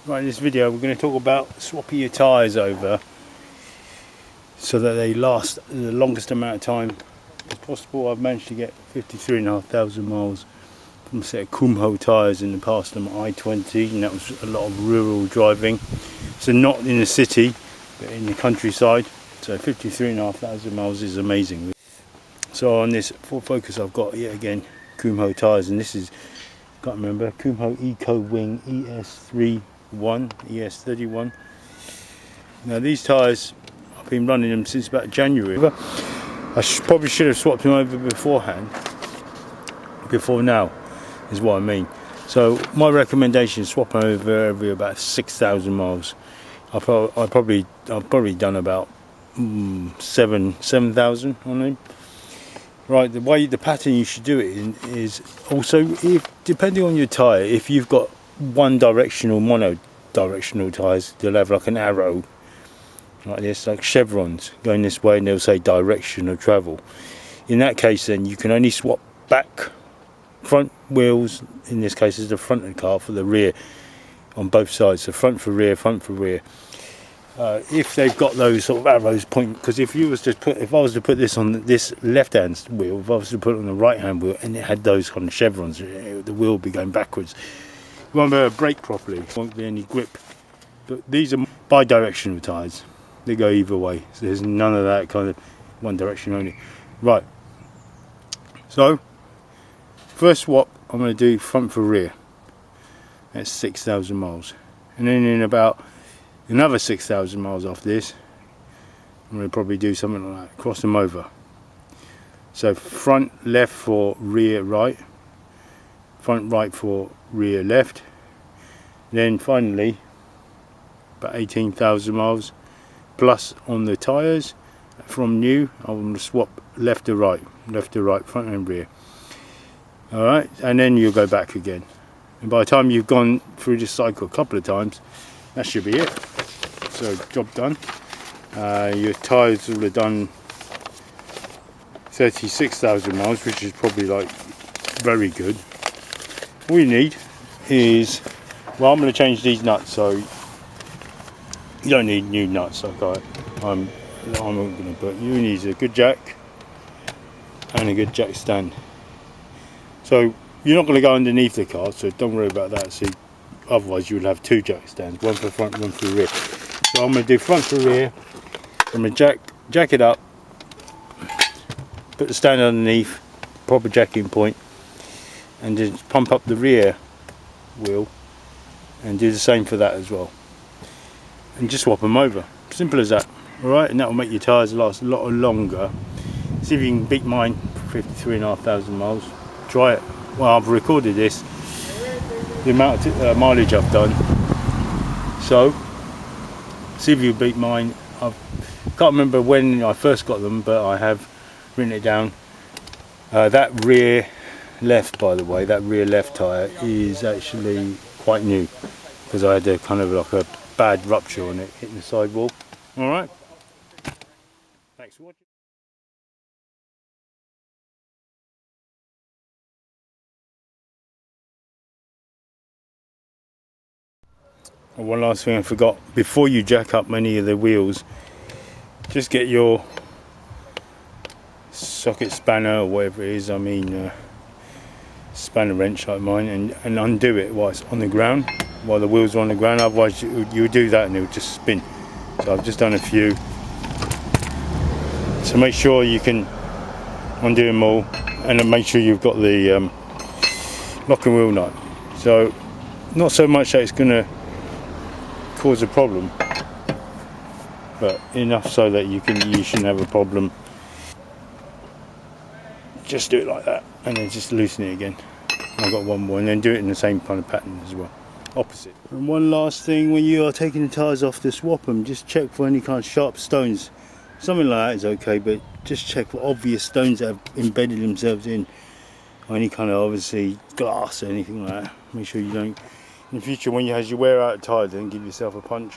Right, in this video we're going to talk about swapping your tyres over so that they last the longest amount of time as possible. I've managed to get 53,500 miles from a set of Kumho tyres in the past on I-20, and that was a lot of rural driving, so not in the city but in the countryside. So 53,500 miles is amazing. So on this Ford Focus I've got yet again Kumho tyres, and this is, can't remember, Kumho Eco Wing ES31. Now these tyres, I've been running them since about January. I probably should have swapped them over beforehand, before now is what I mean. So my recommendation is swap over every about 6,000 miles. I've probably done about 7,000 on them. Right, the pattern you should do it in is also, if depending on your tyre, if you've got one directional, mono directional tyres, they'll have like an arrow like this, like chevrons going this way, and they'll say direction of travel. In that case then you can only swap back front wheels, in this case is the front of the car, for the rear on both sides, so front for rear, front for rear. If they've got those sort of arrows pointing, because if I was to put this on this left hand wheel, if I was to put it on the right hand wheel and it had those kind of chevrons, the wheel would be going backwards. You won't be able to brake properly, won't be any grip. But these are bi-directional tyres, they go either way, so there's none of that kind of one direction only. Right, so first swap I'm going to do front for rear, that's 6,000 miles, and then in about another 6,000 miles off this I'm going to probably do something like that, cross them over. So front left for rear right, front right for rear left, then finally about 18,000 miles plus on the tyres from new, I'm going to swap left to right, front and rear. Alright, and then you'll go back again, and by the time you've gone through this cycle a couple of times, that should be it. So job done. Your tyres will have done 36,000 miles, which is probably like very good. All you need is, well, I'm going to change these nuts, so you don't need new nuts. Okay, I'm not going to put. You need a good jack and a good jack stand. So you're not going to go underneath the car, so don't worry about that. See, otherwise you would have two jack stands, one for front, one for rear. So I'm going to do front for rear. I'm going to jack it up, put the stand underneath, proper jacking point, and just pump up the rear wheel and do the same for that as well, and just swap them over, simple as that. Alright, and that will make your tyres last a lot longer. See if you can beat mine for 53,500 miles. Try it. Well, I've recorded this, the amount of mileage I've done, so see if you beat mine. I can't remember when I first got them, but I have written it down. That rear left, by the way, that rear left tyre is actually quite new, because I had a kind of like a bad rupture on it hitting the sidewall. Alright, thanks for watching. And one last thing I forgot, before you jack up any of the wheels, just get your socket spanner or whatever it is, spanner wrench like mine, and undo it while it's on the ground, while the wheels are on the ground. Otherwise you do that and it will just spin. So I've just done a few, so make sure you can undo them all, and then make sure you've got the lock and wheel nut. So not so much that it's going to cause a problem, but enough so that you shouldn't have a problem. Just do it like that, and then just loosen it again. I've got one more, and then do it in the same kind of pattern as well, opposite. And one last thing, when you are taking the tyres off to swap them, just check for any kind of sharp stones. Something like that is okay, but just check for obvious stones that have embedded themselves in, or any kind of, obviously, glass or anything like that. Make sure you don't, in the future when you wear out a tyre, then give yourself a punch.